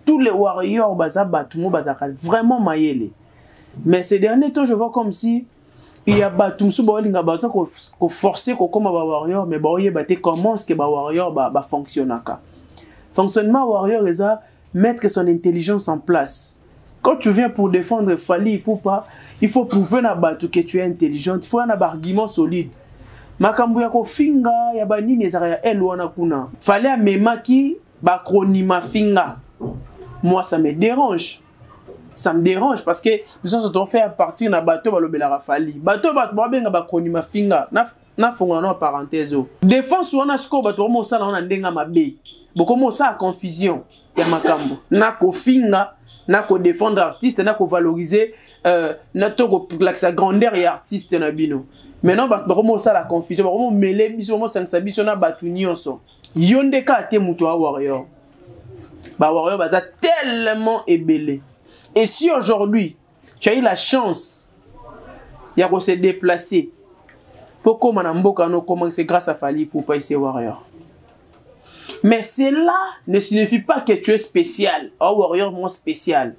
tous les warriors, vraiment maïele. Mais ces derniers temps, je vois comme si il y a Batum qui forcer comme warrior, mais comment est-ce que warrior fonctionne. Fonctionnement warrior, c'est mettre son intelligence en place. Quand tu viens pour défendre Fali Ipupa, il faut prouver que tu es intelligent, il faut un argument solide. Makambu ya kofinga ya banini ezaka ya elwana kuna. Fallait à memaki ba kronima finga. Moi ça me dérange. Ça me dérange parce que nous sommes fait à partir na bateau balobela Fali. Bateau ba benga ba kronima finga. Na fonga na parenthèse. Défense wana sko bato mo sala na ndenga mabe. Boko mo sa confusion ya makambu. Na kofinga, na ko défendre artiste, na ko valoriser na to ko sa grandeur et artiste na bino. Maintenant, comment ça la confusion, comment mêler biso ça biso na batu nyonso. Yonde ka te muto warrior. Ba warrior baza tellement ébélé. Et si aujourd'hui, tu as eu la chance ya ko se déplacer pour comment na mboka no comment c'est grâce à Fali pour pas essayer warrior. Mais cela ne signifie pas que tu es spécial. Oh warrior moins spécial.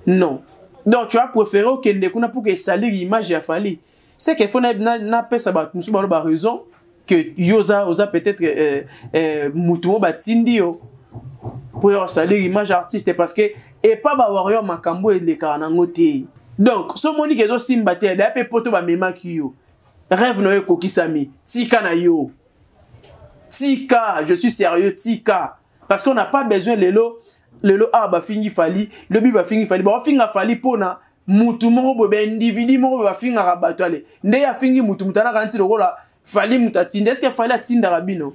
Non. Donc tu as préféré au Kendekuna pour que salir l'image ya Fali. C'est qu'il faut na raison que yoza peut-être mutumo batindi yo pour salir l'image artiste parce que et pas ba warrior makambo et les karanangote. Donc ce moni que zo simbate da pe poto ba memaki yo. Rêve no kokisami tika na yo. Tika, je suis sérieux tika parce qu'on n'a pas besoin lelo ba fingi Fali, le bi ba fingi Fali, ba finga Fali pona mutu moko be individu moko ba finga rabato ale nde ya fingi mutu mutana kanti lokola Fali mutatinde est-ce que Fali atinda rabino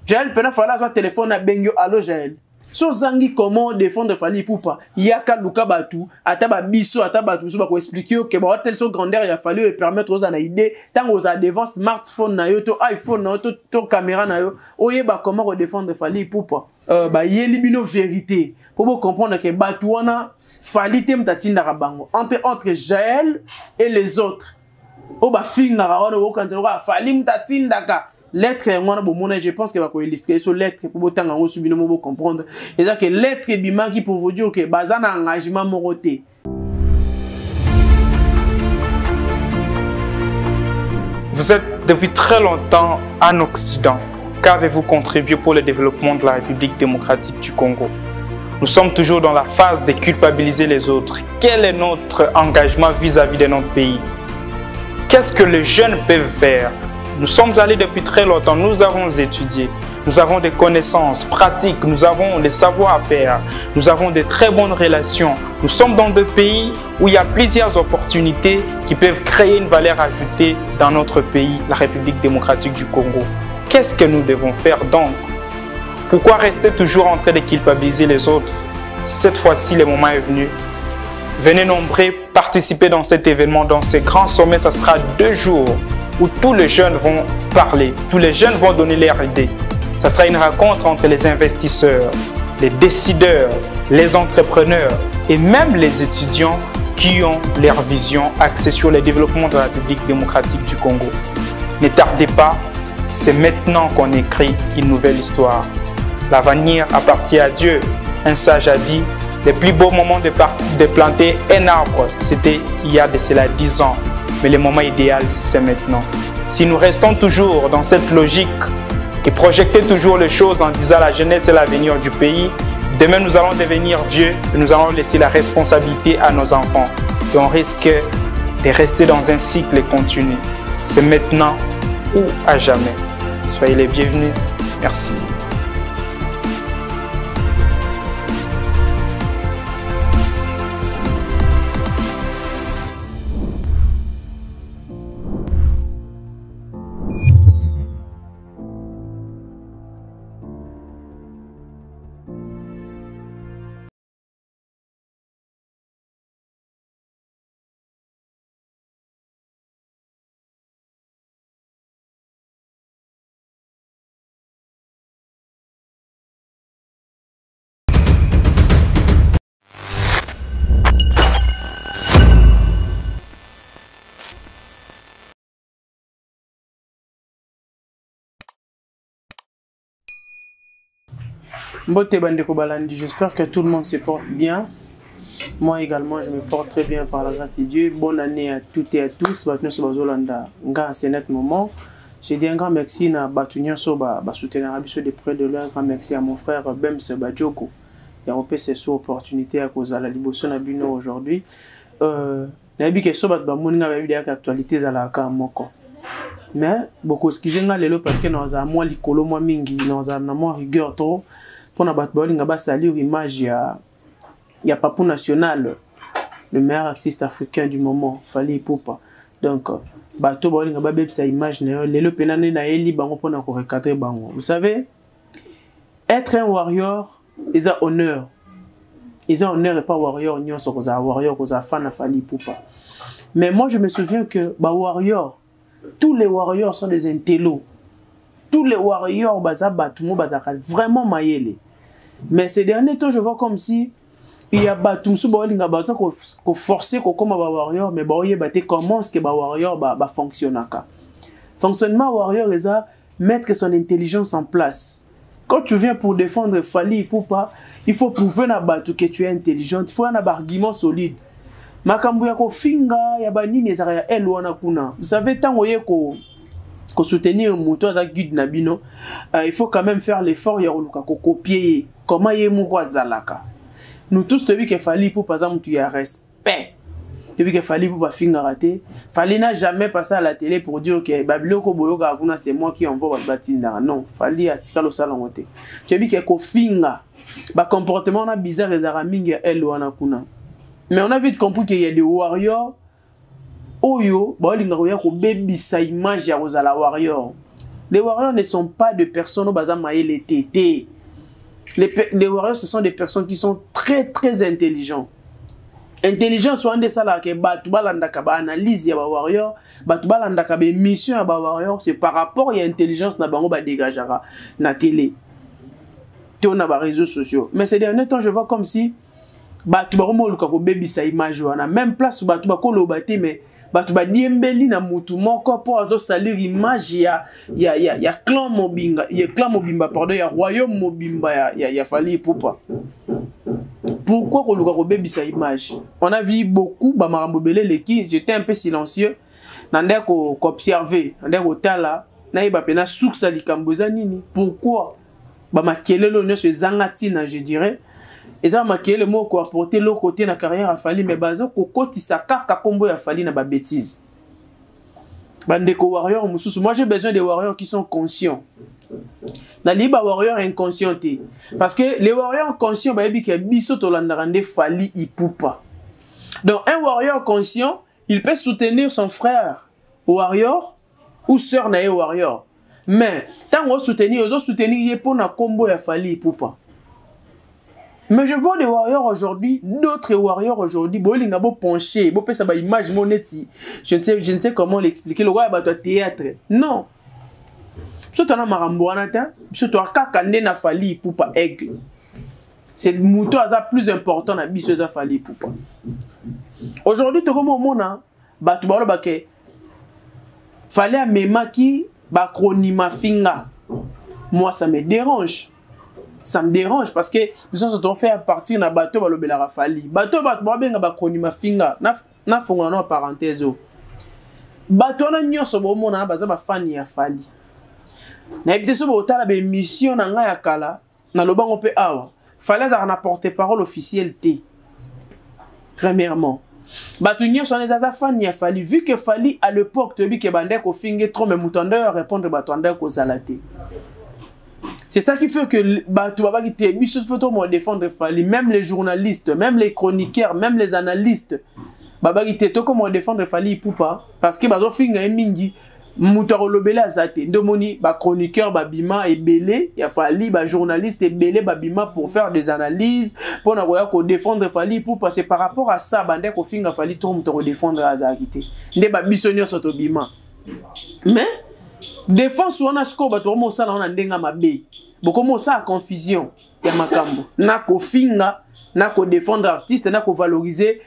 Jael pena Fali sa téléphone na bengyo allo Jael so zangi comment défendre Fali Ipupa yaka luka batu ata ba biso ata batu so ba ko expliquer que ba tel so grandeur ya Fali et permettre aux ana idée tant aux a devant smartphone na yo to iPhone na yo to caméra na yo oyeba comment défendre Fali Ipupa ba yeli bino vérité pour comprendre que batu wana Fali te mtatinda rabango entre Jael et les autres. Oba finga wana wokanze wa Fali mtatinda ka lettre ngwana bomona je pense que va ko illustrer sur lettre pour botanga ngo subino mo comprendre et ça que lettre bimaki pour vous dire que bazana engagement moroté. Vous êtes depuis très longtemps en Occident. Qu'avez-vous contribué pour le développement de la République démocratique du Congo? Nous sommes toujours dans la phase de culpabiliser les autres. Quel est notre engagement vis-à-vis de notre pays? Qu'est-ce que les jeunes peuvent faire? Nous sommes allés depuis très longtemps, nous avons étudié, nous avons des connaissances pratiques, nous avons des savoir-faire, nous avons de très bonnes relations. Nous sommes dans des pays où il y a plusieurs opportunités qui peuvent créer une valeur ajoutée dans notre pays, la République démocratique du Congo. Qu'est-ce que nous devons faire donc? Pourquoi rester toujours en train de culpabiliser les autres? Cette fois-ci, le moment est venu. Venez nombreux participer dans cet événement, dans ces grands sommets. Ça sera 2 jours où tous les jeunes vont parler, tous les jeunes vont donner leurs idées. Ça sera une rencontre entre les investisseurs, les décideurs, les entrepreneurs et même les étudiants qui ont leur vision axée sur le développement de la République démocratique du Congo. Ne tardez pas, c'est maintenant qu'on écrit une nouvelle histoire. L'avenir appartient à Dieu. Un sage a dit, le plus beau moment de planter un arbre, c'était il y a de cela 10 ans. Mais le moment idéal, c'est maintenant. Si nous restons toujours dans cette logique et projeter toujours les choses en disant la jeunesse et l'avenir du pays, demain nous allons devenir vieux et nous allons laisser la responsabilité à nos enfants. Et on risque de rester dans un cycle continu. C'est maintenant ou à jamais. Soyez les bienvenus. Merci. Mbote Bandeko Balandi, j'espère que tout le monde se porte bien. Moi également, je me porte très bien par la grâce de Dieu. Bonne année à toutes et à tous. C'est net moment. J'ai dit un grand merci à Batunio Soba, soutenir de près de loin. Un grand merci à mon frère Bems Badjoko. Il a repéré cette opportunité à cause de la libération de Bino aujourd'hui. Nabi ke soba ba moninga ba vidéo actualité za la ka moko. Mais beaucoup skizenga lelo parce que nous avons moins likolo moins mingi, nous avons moins rigueur trop pour na bat bolinga ba salir image ya Papou National, le meilleur artiste africain du moment, Fally Ipupa. Donc bato bolinga ba beb sa image na lelo penane na eli bango pour na ko recadrer bango. Vous savez, être un warrior is un honneur. Ils ont honneur et pas warrior, ni on se warrior, on fan à Fally Ipupa. Mais moi je me souviens que bah warrior, tous les warriors sont des intellos. Tous les warriors bazaba tout le monde vraiment maïele. Mais ces derniers temps je vois comme si il y a batum sous balinga baza ko forcer ko comme ba warrior mais ba oye baté comment est-ce que ba warrior ba fonctionne ka. Fonctionnement warrior les a mettre son intelligence en place. Quand tu viens pour défendre Fally Ipupa, il faut prouver que tu es intelligente. Il faut un argument solide. Makambu ya ko finga ya banini ezara ya elwana kuna. Vous savez tant oye ko soutenir muto za guide na bino, il faut quand même faire l'effort ya luka ko copier comment ye mu kwa zalaka. Nous tous depuis que Fally Ipupa par exemple tu as respect. Depuis que Fally Ipupa finga raté, Fally n'a jamais passé à la télé pour dire que Babiloko Boyoka kuna c'est moi qui envoie batinda. Non, Fally a stika lo salongote. Tu as vu que ko finga ba comportement na bizarre ezara mingi elwana kuna. Mais on a vite compris qu'il y a des warriors. Oyo, sa image ya warrior. Les warriors ne sont pas des personnes les tétés. Les warriors, ce sont des personnes qui sont très très intelligents. Intelligents soit des salles que batubalandaka ba analyse ya warrior, batubalandaka ba mission ya warrior, c'est par rapport à l'intelligence na bango ba dégagera na télé. Té on a ba réseaux sociaux. Mais ces derniers temps, je vois comme si batu baromo luka ko baby sa image wana même place batu bakolo bate mais batu ba diembeli na mutu moko pour azo salir image ya clan mobimba pardon ya royaume mobimba ya Fally Ipupa. Pourquoi ko luka ko baby sa image? On a vu beaucoup ba marambo belé leki, j'étais un peu silencieux nande ko observer nande ko tala na iba pena souksa likamboza nini. Pourquoi ba makelelo ne se zangatina je dirais. Et ça m'a le mot quoi apporter l'autre côté de la carrière à Fally mais bazo kokoti sa kaka combo ya Fally na ba bêtise. Bandeko warrior mususu, moi j'ai besoin des warriors qui sont conscients. Na liba warrior inconscienté parce que les warriors conscients ba yebi ke biso to landarande Fally Ipupa. Donc un warrior conscient, il peut soutenir son frère warrior ou sœur na warrior. Mais tant on soutenir yé pour na combo ya Fally Ipupa. Mais je vois des warriors aujourd'hui, d'autres warriors aujourd'hui, bolinga bo penché, bo pesa ba image moneti. Je ne sais comment l'expliquer. Le roi ba théâtre. Non. Surtout na maramboana ta, surtout kaka na Fally Ipupa aigle. C'est mouto aza plus important na biso za Fally Ipupa. Aujourd'hui to comme mona ba tu ba ba ke Fally a memaki ba kronima finga. Moi ça me dérange. Ça me dérange parce que nous sommes fait à partir d'un bateau à l'obéla Fally. Bateau ba kronima finga na fonga na parenthèse. Bateau na nyoso bo mona baza ba fan ya Fally. Na ebite so bo tala be mission na nga ya kala na lobango pe awa. Fally za na porte-parole officiel T. Premièrement, bateau nyoso na za fan ya Fally vu que Fally à l'époque to bi ke bande ko finge trop mais mutanda répondre bateau anda ko zalate. C'est ça qui fait que défendre Fally, même les journalistes, même les chroniqueurs, même les analystes, comment défendre Fally Ipupa parce que bazo finga mingi mutaro lobela azate ndomoni ba chroniqueur babima et belé ya Fally ba journaliste et belé babima pour faire des analyses pour na ko défendre Fally Ipupa. C'est par rapport à ça bande ko finga Fally trop mutaro défendre azakité nde ba bisonyo soto bima. Mais défense wana sko bato mo sala wana ndenga mabe boko mo sa confusion ya makambo na ko finga na ko défendre artiste na ko valoriser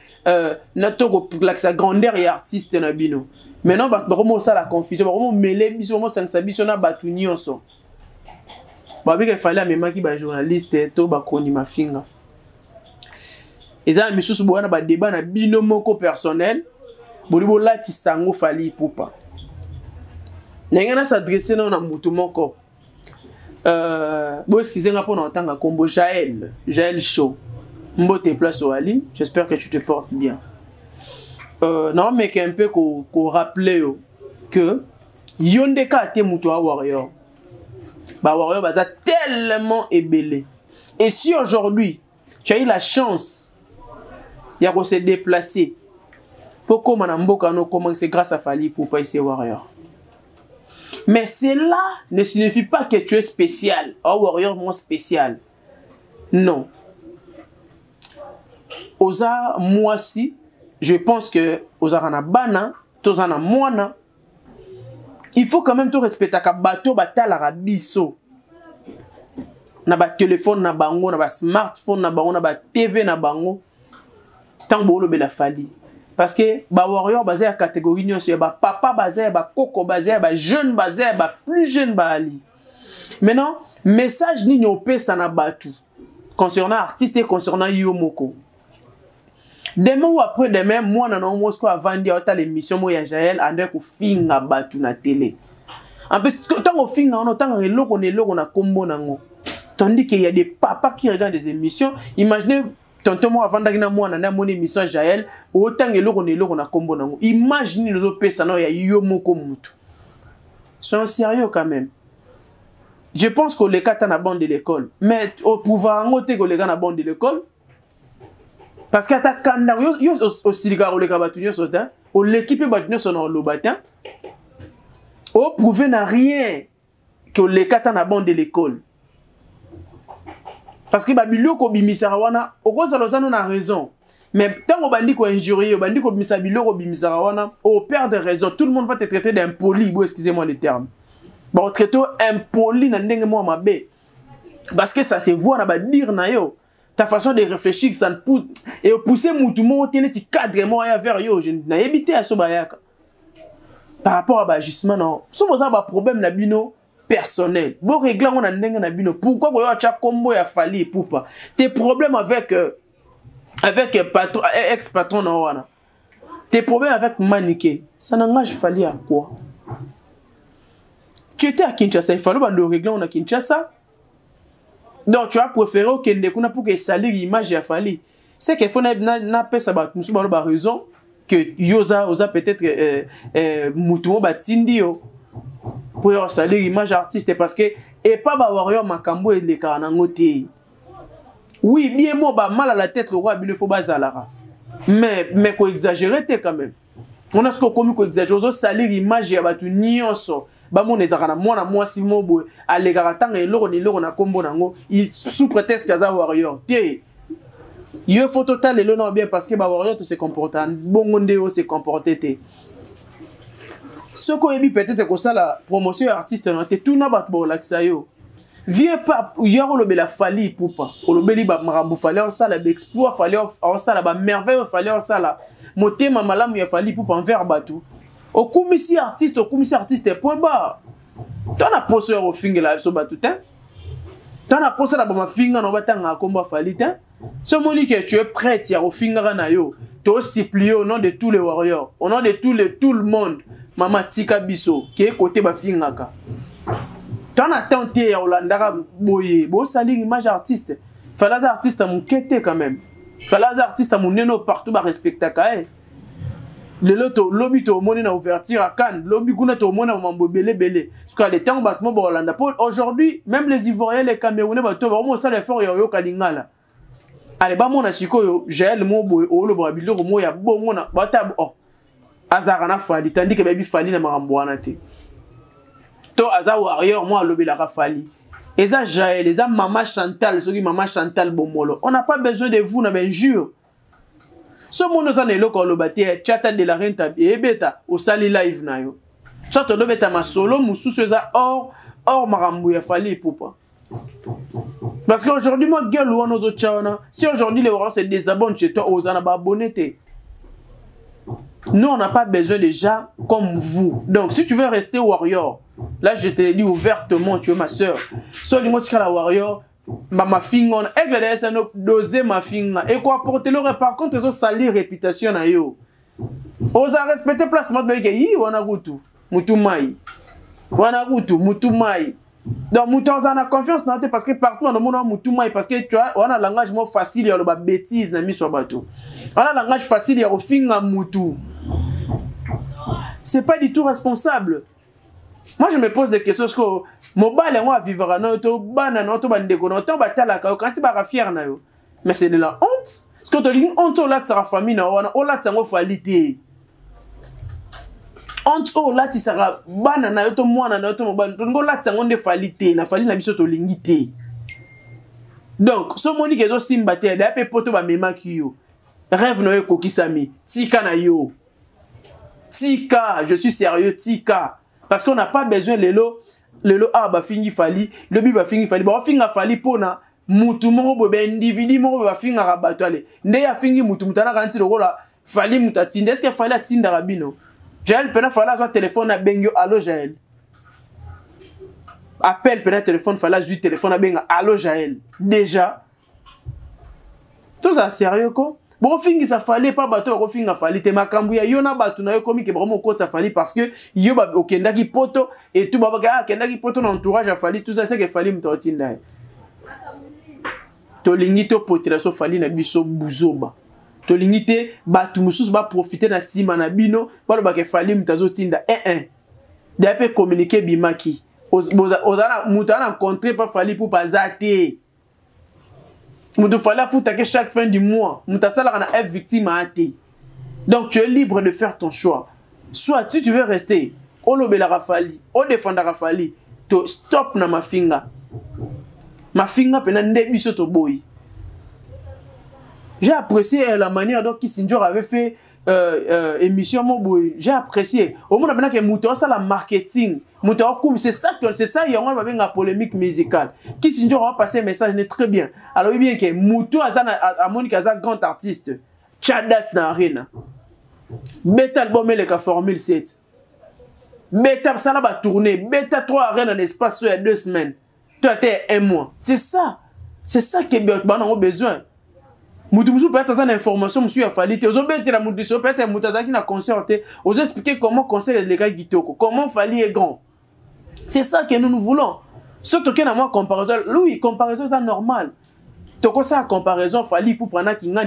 na to ko sa grandeur et artiste na bino. Maintenant bato mo sala confusion bako mo mêler biso mo sangsa biso na batu nyonso. Babi qu'il fallait même qui ba journaliste to ba koni mafinga. Eza misusu boana ba débat na bino moko personnel. Bolibo lati sango Fally Ipupa. N'engana s'adresser na mutu moko. Bon excusez moi pour n'entendre combo Jaël Show. Mbote place au Ali. J'espère que tu te portes bien. Non mais qu'un peu qu'on rappeler que yondeka te mutu a warrior. Bah warrior baza tellement ébélé. Et si aujourd'hui tu as eu la chance de se déplacer pour comment c'est grâce à Fally Ipupa ici warrior. Mais cela ne signifie pas que tu es spécial. Oh warrior moins spécial. Non. Oza moi si je pense que oza rana bana tozana moana. Il faut quand même tout respecter ka bateau batala rabiso. Na ba téléphone na bango na ba smartphone na bango na ba TV na bango. Tant bolo be la Fally. Parce que ba warrior basé à catégorie nyonso ba papa basé ba koko basé ba jeune basé ba plus jeune ba ali. Maintenant, message ni nyopé ça na batu concernant artiste et concernant Yomoko. Demain ou après demain, moi non Moscou avant dire autant l'émission moi ya Jaël andré ko finga batu na télé. En plus tant au finga on autant reloko na combo nango. Tandis qu'il y a des papas qui regardent des émissions, imaginez tonton moi avant d'agina moi na mon émission Jaël autant reloko na combo nango. Imaginez nos pesa no ya Yomoko mutu. Soyons sérieux quand même. Je pense que les gars na bande de l'école, mais au pouvoir ngote que les gars na bande de l'école. Parce que ta kanda yo aussi les gars les batunyo sotin au l'équipe batunyo son le batin au prouver n'a rien que les kata na bande de l'école parce que babilo ko bimisara wana okoza lozano na raison mais tant au bandi ko injurier bandi ko bimisa biloko bimisara wana au perdre raison tout le monde va te traiter d'impoli bon excusez-moi le terme bon traiter impoli na ndenge mo mabe parce que ça se voit na ba dire na yo ta façon de réfléchir ça ne pousse et pousser moutumo tenir ti cadre moi vers yo je na éviter à sobayaka par rapport à l'agissement non so boza ba problème na bino personnel bon régler on a ndenge na bino pourquoi ko yo acha combo ya Fally Ipupa tes problèmes avec patron ex patron na wana tes problèmes avec Maniké ça n'engage Fally à quoi tu étais à Kinshasa il fallait bando régler on a Kinshasa. Donc tu as préféré que Ndekuna pour que salir l'image de Fally. C'est qu'il faut na pesa ba musu ba raison que yoza peut-être mutumo batindi yo pour salir l'image artiste parce que et pas ba warrior makambo et les kanangote. Oui, bien moi ba mal à la tête le roi il faut bazalara. Mais ko exagérer quand même. On a ce qu'on commis ko exagérer ozo salir l'image ya batu nyonso. Ba mon ezakana mwana mwasi mobo alegaka tanga eloko na kombo nango sous prétexte kaza warrior té yo faut total le non bien parce que ba warrior to se comporte bongo ndeo se comporter té ce ko ebi peut-être que ça la promotion artiste non té tout na ba bo laksa yo vieux pas yaro lo bela Fally Ipupa lo beli ba marambu Fally on ça la exploit Fally on ça la ba merveille Fally on ça la motema malamu ya Fally Ipupa envers batu. Au commissi artiste point bas. Tu as posé au finger là sur batutin. Tu as posé la bombe finger dans batanga combat Fally tin. Ce moni que tu es prêt à au finger na yo. Tu as supplié au nom de tous les warriors, au nom de tout le monde. Mama Tika Biso qui est côté ba finger ka. Tu as tenté à Olandara boye, bo salir image artiste. Fallait artiste à mon quête quand même. Fallait artiste à mon neno partout ba respecter ka. Le loto lobby to monnaie na ouverture à Cannes lobby kuna to monnaie mambo belé parce que les temps battement ba Hollande aujourd'hui même les Ivoiriens les Camerounais ba to ba mo ça l'effort yo kalingala allez ba mona sikoyo Jaël mo boy o lo ba biloko mo ya bo mona ba ta oh azarana Fally tandis que baby Fally na marambo wana te to aza warrior moi lobby la Fally eza Jaël eza maman Chantal soki maman Chantal bomolo on n'a pas besoin de vous na benjure. Ce monde est là quand le bâtiment chata de la renta et beta au sali live na yo. Chata le beta ma solo musu seza or marambu ya Fally Ipupa. Parce qu'aujourd'hui moi gueule ou nos autres chawana. Si aujourd'hui les warriors se désabonnent chez toi aux ana ba abonné. Nous on n'a pas besoin de gens comme vous. Donc si tu veux rester warrior, Là, je te dis ouvertement, tu es ma soeur. So, lingo tika la warrior, ma fingon, aigle de ça no doser ma finga. Et quoi porter le par contre, ils ont sali réputation na yo. Osa respecter place mot beke yi wana gutu. Mutumai. Wana gutu, mutumai. Donc, mutu on a confiance dans parce que partout dans le monde on mutumai parce que tu vois, on a un langage moins facile, il y a le bêtise na mi so bateau. On a un langage facile, il y a au finga mutu. C'est pas du tout responsable. Moi, je me pose des questions. Est-ce que mobile, moi, vivre à notre banane, notre bandeko, notre batala, quand tu vas fier na yo. Mais c'est de la honte. Est-ce que tu dis honte là de sa famille na wana, o là de sa qualité. Honte o là de sa banane, notre moine, notre mobile, tu là de sa onde qualité, na famille na biso to lingité. Donc, ce monique est aussi mbaté, d'après poto ba mema kiyo. Rêve no yo kokisami, tika na yo. Tika, je suis sérieux, tika. Parce qu'on n'a pas besoin de l'eau ba fingi fali, le bi ba fingi fali, ba finga fali pona mutu moko be individu moko ba finga rabato ale. Nde ya fingi mutu mutana kanti lokola fali mutatinde. Est-ce que fali atinda rabino? Jaël pena fala zo téléphone na bengyo allo Jaël. Appel pena téléphone fala zo téléphone na benga allo Jaël. Déjà. Tout ça sérieux quoi? Bon, fingi ça fallait pas bateau, finga fallait te makambuya yona batu na yo komi ke vraiment côté ça fallait parce que yo ba okendaki poto et tout baba ga kendaki poto na entourage a fallait tout ça c'est que fallait mtotinda. To lingito potiraso fallait na biso buzoba. To lingite batu mususu ba profiter na sima na bino balo ba ke fallait mtazotinda d'après communiquer bimaki. Ozana mutana rencontrer pas fallait pour pas zate. Il fallait foutre que chaque fin du mois, être victime à thé. Donc tu es libre de faire ton choix. Soit si tu veux rester, on obéit la rafali, on défend la rafali, to stop na ma finga. Ma finga pena ndebi soto boy. J'ai apprécié la manière dont Kissinger avait fait émission Moboy. J'ai apprécié. Au moins maintenant que Mouton ça la marketing. Mouton comme c'est ça il y a une polémique musicale. Kissinger va passer un message très bien. Alors bien que Mouton a Monique a grand artiste. Chadat na arena. Beta album le Formule 7. Beta ça la va tourner. Beta 3 arena en espace sur 2 semaines. Toi t'es un mois. C'est ça. C'est ça que Biotman a besoin. Moutoumou peut-être dans une information, monsieur a fallu. Aux obétés la moutoumou peut-être moutazaki na concert. Aux expliquer comment concert les gars Gitoko, comment Fali est grand. C'est ça que nous voulons. Surtout que na moi comparaison, lui comparaison c'est normal. Toko ça comparaison Fali pour prendre kinga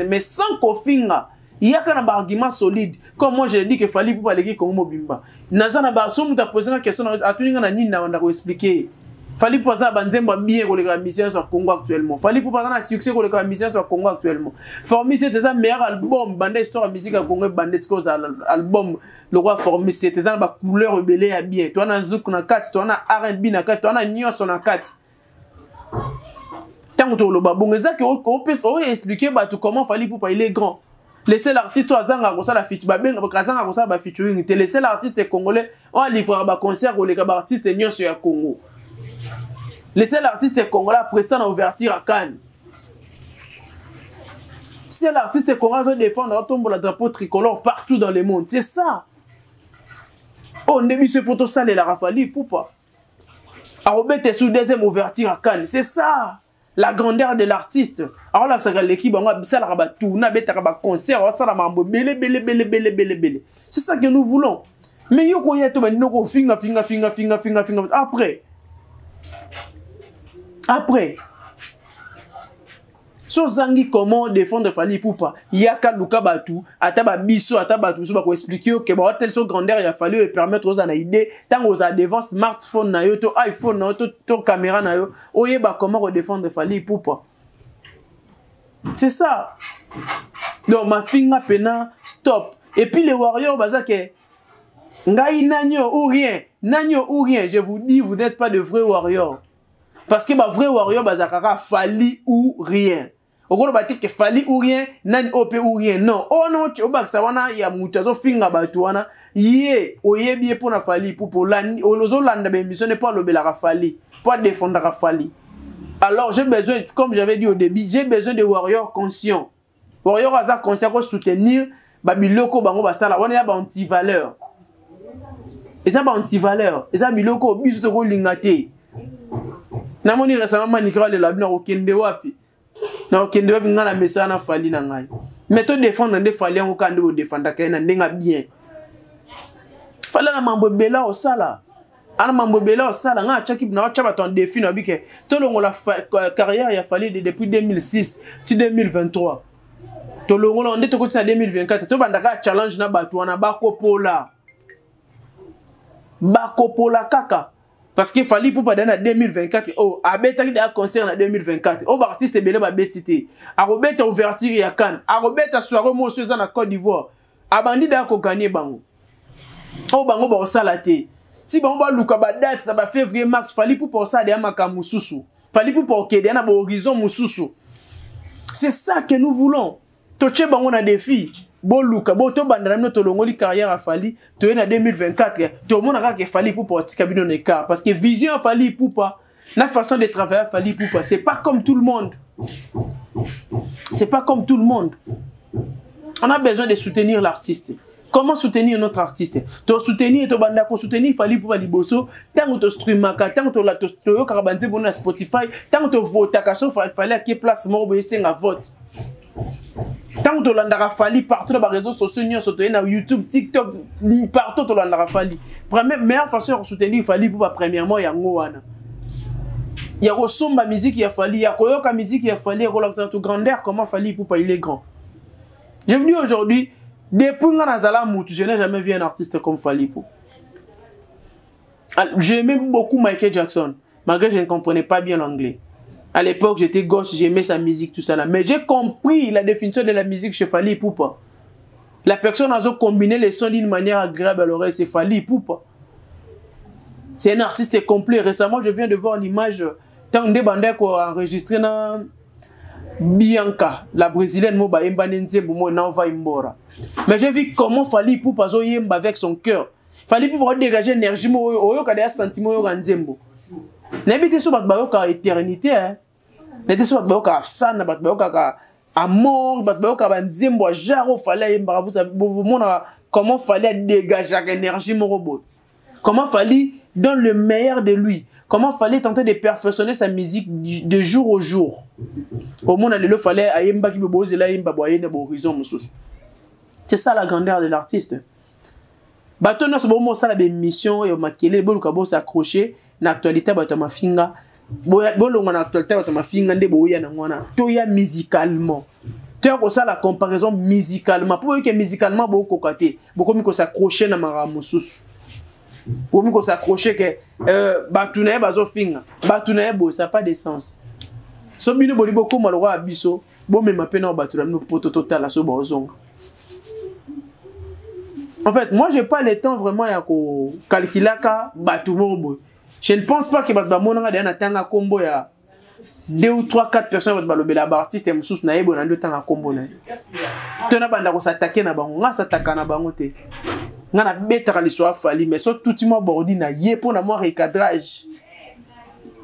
mais sans kofinga. Il y a un argument solide. Comme moi je dis que Fali pour aller comme Mobimba. Nazana ba so muta poser une question à tout na nini na wanda ko expliquer. Fallait pour ça banzemba bien pour les musiciens sur Congo actuellement. Fallait pour ça un succès pour les musiciens sur Congo actuellement. Formis c'était ça meilleur album bande histoire musique à Congo bande cause album le roi Formis c'était ça ba couleur rebelle à bien. Toi na zouk na 4, toi na R&B na 4, toi na nyonso na 4. Tant que le babon ezaki on peut expliquer ba tout comment fallait pour il est grand. Laissez l'artiste au Zanga comme ça la feature ba benga ba Zanga comme ça ba featuring. Laissez l'artiste congolais on livre ba concert ou les artistes nyonso ya Congo. Laissez l'artiste congolais prestant à ouverture à Cannes. Si l'artiste congolais veut défendre le drapeau tricolore partout dans le monde, c'est ça. On a vu ce photo ça de la Rafali, pourquoi? Arobet sous deuxième ouverture à Cannes, c'est ça. La grandeur de l'artiste. Alors là, ça l'équipe, on a ça la rabat tout, on a bête rabat concert, on a ça la mambo, belle. C'est ça que nous voulons. Mais yo koye to ben no finga. Après, so zangi comment défendre Fali Poupa, yaka luka batu, ataba biso, ataba batu, so ba ko expliquer que ba tel so grandeur il a fallu et permettre aux ana idée tant aux a devant smartphone na yo to iPhone na yo to caméra na yo, oyeba comment défendre Fali Poupa. C'est ça. Donc ma finga pena stop. Et puis les warriors bazake ngai nanyo ou rien, je vous dis vous n'êtes pas de vrais warriors. Parce que ma vrai warrior bazakara Fali ou rien. Au gros batik que Fali ou rien, nan op ou rien. Non. Oh non, tu obak sawana ya mutazo finga batuana. Yé, oye bien pour na Fali pour l'an, olozo landa be mission n'est pas le belara Fali, pas défendre Fali. Alors j'ai besoin, comme j'avais dit au début, j'ai besoin de warriors conscients. Warriors aza conscient pour soutenir babiloko bango basala. On est ba anti-valeur. eza ba anti-valeur, eza biloko biso to ko lingate. Na moni récemment manikra le labi na okende wapi. Na okende wapi ngana message na fali na ngai. Mais to défendre ndé fali ngo kande bo défendre ka na ndenga bien. Fala na mambo bela o sala. Ana mambo bela o sala nga chaki na chaba ton défi na bike. To longo la carrière ya fali depuis 2006 ti 2023. To longo la ndé to ko na 2024 to bandaka challenge na batu wana bakopola. Bakopola kaka. Parce que Fally Ipupa dans 2024, oh, a bêta qui a concert en 2024, oh, artiste belé ba bétité, a robeta ouverture ya Cannes, a robeta soirée monsieur en Côte d'Ivoire, a bandi da ko gagner bango. Oh bango ba salate. Si bango ba luka ba date na ba février mars Fally Ipupa ça de maka mususu. Fally Ipupa okede na ba horizon mususu. C'est ça que nous voulons. Toche bango na défi. Bon Luka, bon to bandana no to longoli carrière à Fally, to en 2024, to mona ka ke Fally Ipupa tika bino écart parce que vision à Fally Ipupa, la façon de travailler à Fally Ipupa, c'est pas comme tout le monde. C'est pas comme tout le monde. On a besoin de soutenir l'artiste. Comment soutenir notre artiste? To soutenir to banda ko soutenir Fally Ipupa liboso, tant to streamaka, tant to la to yo karabanze bona Spotify, tant to vote ka so Fally ki place mo bo yesenga vote. Tant que tu l'as Fally partout dans les réseaux sociaux, sur YouTube, TikTok, partout tu l'as Fally. Première meilleure façon de soutenir Fally pour premièrement il y a Ngoana. Il y a Somba musique il y a Fally, il y a Koyoka musique il y a Fally, il y a grandeur comment Fally pour il est grand. J'ai venu aujourd'hui depuis Nazala Moutou, je n'ai jamais vu un artiste comme Fally Ipupa. J'aimais beaucoup Michael Jackson, malgré que je ne comprenais pas bien l'anglais. À l'époque, j'étais gosse, j'aimais sa musique, tout ça là. Mais j'ai compris la définition de la musique chez Fally Ipupa. La personne a combiné les sons d'une manière agréable à l'oreille, c'est Fally Ipupa. C'est un artiste complet. Récemment, je viens de voir l'image tant de bandes qu'on a enregistré dans Bianca, la brésilienne, mais j'ai vu comment Fally Ipupa yemba avec son cœur. Fally Ipupa dégager l'énergie, sentiment. N'habitez sur votre éternité, hein. N'habitez sur votre sana, votre amour, votre banzembo, jaro fallait yemba. Vous savez, comment fallait dégager l'énergie, mon robot. Comment fallait donner le meilleur de lui. Comment fallait tenter de perfectionner sa musique de jour au jour. Au monde, il fallait ayemba qui beboze la yemba boyer de horizon. C'est ça la grandeur de l'artiste. Bateau ce moment ça la mission et makele bolu kabo s'accrocher na actualité bato mafinga bolu na actualité bato mafinga nde boya na ngwana to ya musicalement. Tu as ça la comparaison musicalement pour que musicalement beaucoup côté beaucoup mi ko s'accrocher na maramu susu. Pour qu'on s'accroche que batouné bazo finga batouné bo ça pas de sens so bino boli beaucoup malwa abiso bo même peine en batouné no poto total so bozong. En fait moi j'ai pas le temps vraiment ya ko calculer ka batoumo. Je ne pense pas que batba monanga de na tanga combo ya 2 ou 3 4 personnes batba lobela ba artiste et msus na yebo na ndo tanga combo na tona banda ko s'attaquer na bango nga s'attaquer na bango te. Ngana betara l'histoire Fally mais so tout moi bordi na yé pour na moi recadrage.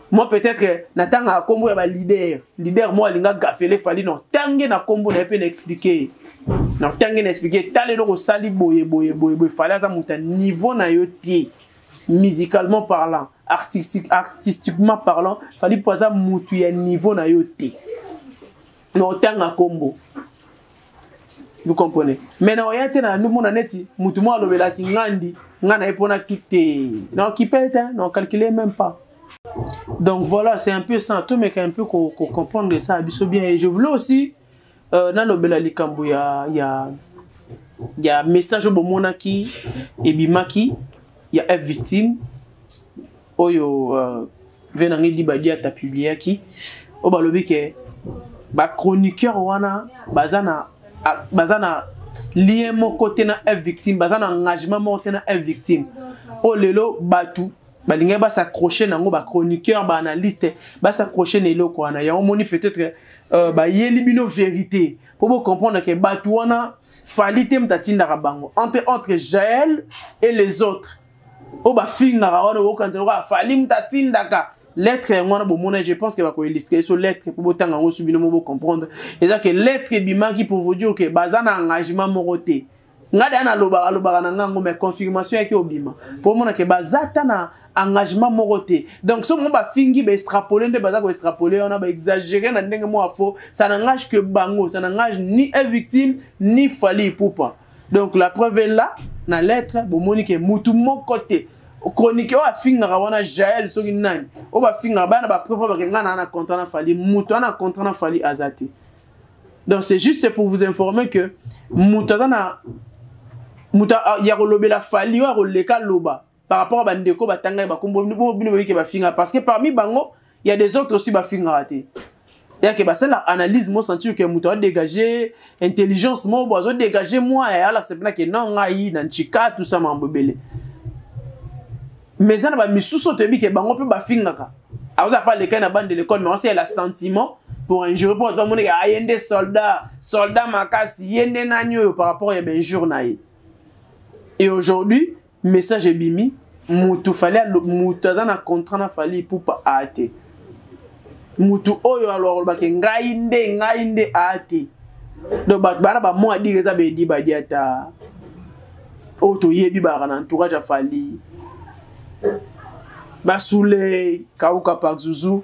Moi peut-être na tanga kombo ya ba leader moi linga gafele Fally non tangé na kombo na pe expliquer. Na tangé na expliquer talé lo sali boye Fally za muta niveau na yoté musicalement parlant, artistiquement parlant, Fally poza mutu ya niveau na yoté. No tanga kombo. Vous comprenez? Maintenant, il y a un monde neti, mutumo alobela ki ngandi, ngana epona kite. Non, qui pète, hein? Non, calculez même pas. Donc voilà, c'est un peu ça. Tout mais un peu qu'on comprendre ça, abisso bien. Et je voulais aussi, dans l'obela likambo, il y a message au bomona qui, et bimaki, il y a F victime. Oyo, venangi di badia ta publié qui, au balobi ke, ba chroniqueur wana, bazana lien mon côté na F victime, bazana engagement mon côté na F victime. Oh lelo batu, balinga ba s'accrocher nango ba chroniqueur ba analyste, ba s'accrocher nelo ko na ya omoni peut-être ba yeli bino vérité pour vous comprendre que batu wana Fally tem tatinda bango entre Jaël et les autres. Oh ba finga wana wo kanzelo ka Fally tatinda ka lettre ngwana bomona je pense que va ko illustrer sur lettre pour botanga ngo subino mo comprendre et ça que lettre bimaki pour vous dire que bazana engagement moroté ngada na loba na ngango mais confirmation yake obima pour mona ke bazata na engagement moroté donc so mo ba fingi ba extrapoler nde baza ko extrapoler on a ba exagérer na ndenge mo afo ça n'engage que bango ça n'engage ni une victime ni Fally Ipupa donc la preuve est là na lettre bo moni ke mutu mon côté chronique o afinga wana Jaël soki nani o ba finga bana ba preuve ba ngana na contrat na Fally mutu na contrat na Fally azati donc c'est juste pour vous informer que mutu na ya kolobela Fally wa koleka loba par rapport à bandeko batanga ba kombo bino ke ba finga parce que parmi bango il y a des autres aussi ba finga raté ya ke ba c'est la analyse mo sentir que muto a dégager intelligence mo bozo dégager moi et alors c'est pas que non ngai na nchika tout ça mambobele mais ça na ba misuso te bi ke bango pe ba finga ka aza pas les cas na bande de l'école mais on sait la sentiment pour un jour pour tout le monde que ayende soldat makasi yende nanyo par rapport à ben journée. Et aujourd'hui, message est bimi, mutu fallait mutaza na contrat na Fally Ipupa ate. Mutu oyo alors ba ke ngainde ate. Donc ba mo adi reza be di ba diata. Oto yebi ba na entourage a Fally. Ba soule Kauka Park Zuzu,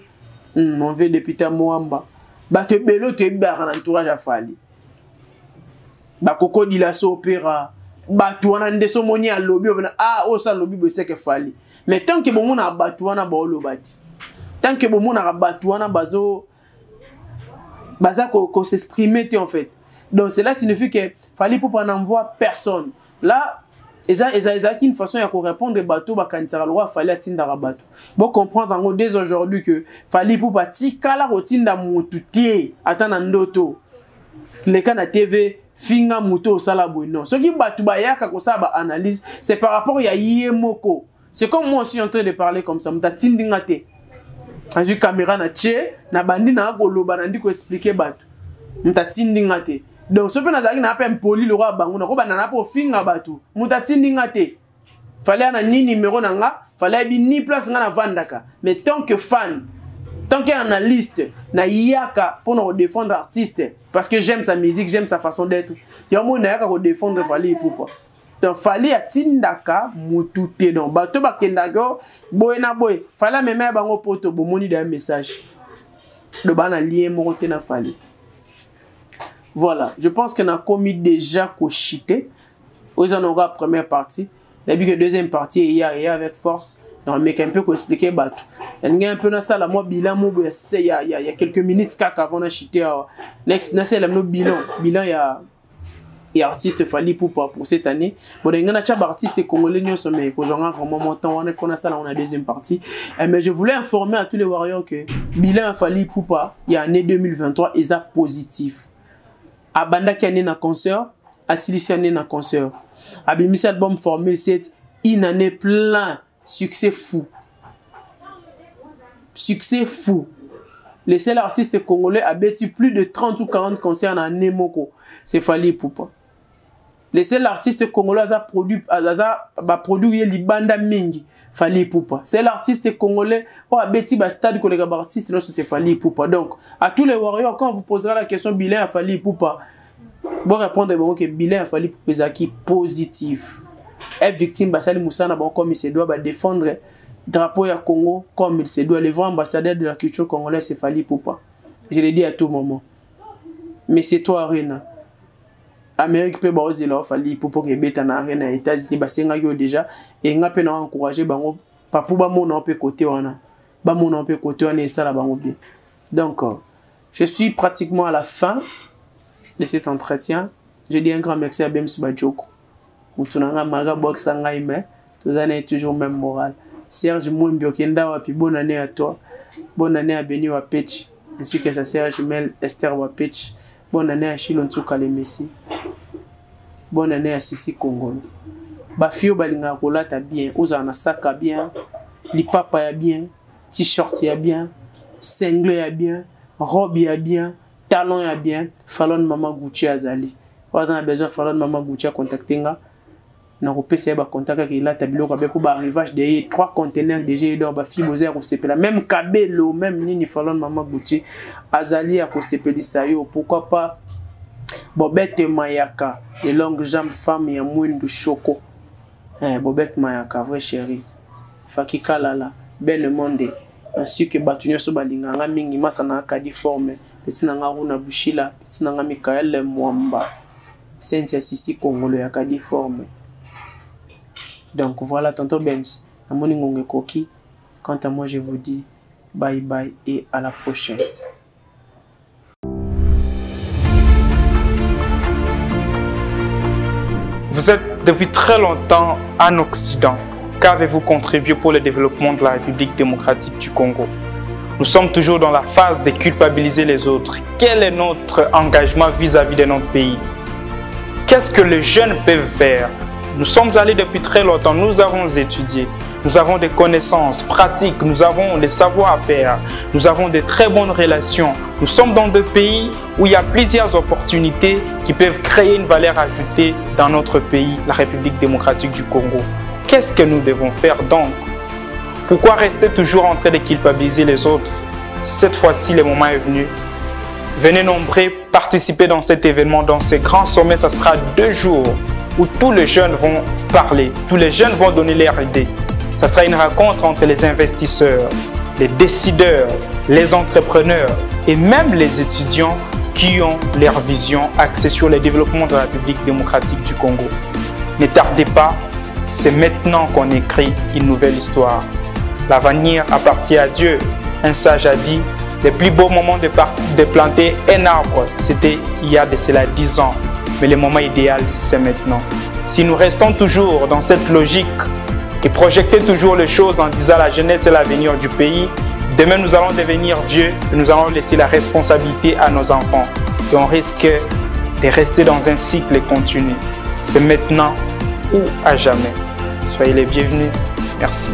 mon vieux député Moamba. Ba te belo te ba na entourage a Fally. Ba koko di la so opéra. Batuana ndeso moni a lobby ah o sa lobby be seke Fally mais tant que bon na batuana ba olobati tant que bon na batuana bazo baza ko s'exprimer en fait donc cela signifie que Fally Ipupa n'envoie personne là eza une façon ya ko répondre bateau ba kanisa loi Fally atinda bateau bon comprendre en dès aujourd'hui que Fally Ipupa tikala rotinda mutu tie atana ndoto les cas na TV finga muto sala boino ce qui batu bayaka ko sa ba analyse c'est par rapport ya yemoko c'est comme moi aussi en train de parler comme ça muta tindinga te azu caméra na tche na bandi na koloba na ndiko expliquer batu muta tindinga te donc ce pe na zaki na pa impoli le roi bango na ko banana po finga batu muta tindinga te fallait na ni numéro nanga fallait bi ni place nga na vandaka mais tant que fan tant qu'analyste, na yaka pour nous défendre artiste parce que j'aime sa musique, j'aime sa façon d'être. Il y a mon yaka pour défendre Fally Ipupa. Donc Fally atindaka mutute donc bato bakendaka boyena boy. Fally même bango poto bomoni de message. Le bana lien monter na Fally. Voilà, je pense qu'on a commis déjà cochité. Ils en aura première partie. Depuis que deuxième partie il y a avec force. Non, mais un peu pour expliquer bateau. Il y a un peu dans ça, la moi bilan, il y a quelques minutes avant de chuter. Next, c'est le bilan. Bilan, il y a artiste Fally Ipupa pour cette année. Bon, il y a un artiste congolais, mais vraiment montant, on a ça, on a deuxième partie. Mais je voulais informer à tous les warriors que bilan Fally Ipupa, il y a année 2023, il est positif. À Banda qui est né concert, à Silici est né concert. À Bimisi album Formule 7, il en est plein. Succès fou. Succès fou. Le seul artiste congolais a bâti plus de 30 ou 40 concerts en Nemoko. C'est Fally Ipupa. Le seul artiste congolais a produit Libanda Mingi. Fally Ipupa. C'est l'artiste congolais qui a bâti un stade que les artistes, c'est Fally Ipupa. Donc, à tous les warriors, quand on vous posera la question bilan à Fally Ipupa, vous répondre que bilan à Fally Ipupa est positif. Être victime Basali Moussana comme il se doit défendre drapeau ya Congo comme il se doit. Le vrai ambassadeur de la culture congolaise c'est Fally Ipupa. Je l'ai dit à tout moment. Mais c'est toi Arena. Amérique peut baoser là Fally Ipupa que beta na Arena États-Unis basenga yo déjà et nga pe na encourager bango papu ba mona pe côté wana. Ba mona pe côté wana et ça la bango bien. Donc je suis pratiquement à la fin de cet entretien. Je dis un grand merci à Bems Bajoko. Mutunanga maga box ngai mais tous années toujours même moral. Serge Moumbio Kenda wapi bonne année à toi. Bonne année à Beni Wapetch ainsi que sa sœur jumelle Esther Wapetch. Bonne année à Shilon Tsukale Messi. Bonne année à Sissi Congo. Ba fio balinga kolata bien, oza na saka bien, lipapa ya bien, t-shirt ya bien, single ya bien, robe ya bien, talon ya bien, Fallon Mama Gucci azali. Oza na besoin Fallon Mama Gucci contactinga. Na repese ba contact ki la tabilo ka be ko ba arrivage de 3 conteneurs déjà do ba fibozer ko sepela même kabelo même nini Fallon Mama Gucci azali a ko sepeli sayo pourquoi pas Bobette Mayaka, les longues jambes femmes et un mouine de choco. Bobette Mayaka, vrai chéri. Fakika lala, belle monde. Ainsi que Batunyo Sobalinga, nga mingi masana kadi forme. Petit nanga Runa Bushila, petit nanga Mikael Mwamba. Sentia Sisi Congolo ya kadi forme. Donc voilà, tonton Bems. Amoni Ngonge Koki. Quant à moi, je vous dis bye bye et à la prochaine. Vous êtes depuis très longtemps en Occident. Qu'avez-vous contribué pour le développement de la République démocratique du Congo? Nous sommes toujours dans la phase de culpabiliser les autres. Quel est notre engagement vis-à-vis de notre pays? Qu'est-ce que les jeunes peuvent faire? Nous sommes allés depuis très longtemps, nous avons étudié, nous avons des connaissances pratiques, nous avons des savoir-faire, nous avons de très bonnes relations. Nous sommes dans des pays où il y a plusieurs opportunités qui peuvent créer une valeur ajoutée dans notre pays, la République démocratique du Congo. Qu'est-ce que nous devons faire donc? Pourquoi rester toujours en train de culpabiliser les autres? Cette fois-ci, le moment est venu. Venez nombreux participer dans cet événement, dans ce grand sommet. Ça sera 2 jours où tous les jeunes vont parler, tous les jeunes vont donner leurs idées. Ça sera une rencontre entre les investisseurs, les décideurs, les entrepreneurs et même les étudiants qui ont leur vision axée sur le développement de la République démocratique du Congo. Ne tardez pas, c'est maintenant qu'on écrit une nouvelle histoire. L'avenir appartient à Dieu. Un sage a dit, le plus beau moment de planter un arbre, c'était il y a de cela 10 ans. Mais le moment idéal, c'est maintenant. Si nous restons toujours dans cette logique et projeter toujours les choses en disant la jeunesse et l'avenir du pays, demain nous allons devenir vieux et nous allons laisser la responsabilité à nos enfants. Et on risque de rester dans un cycle continu. C'est maintenant ou à jamais. Soyez les bienvenus. Merci.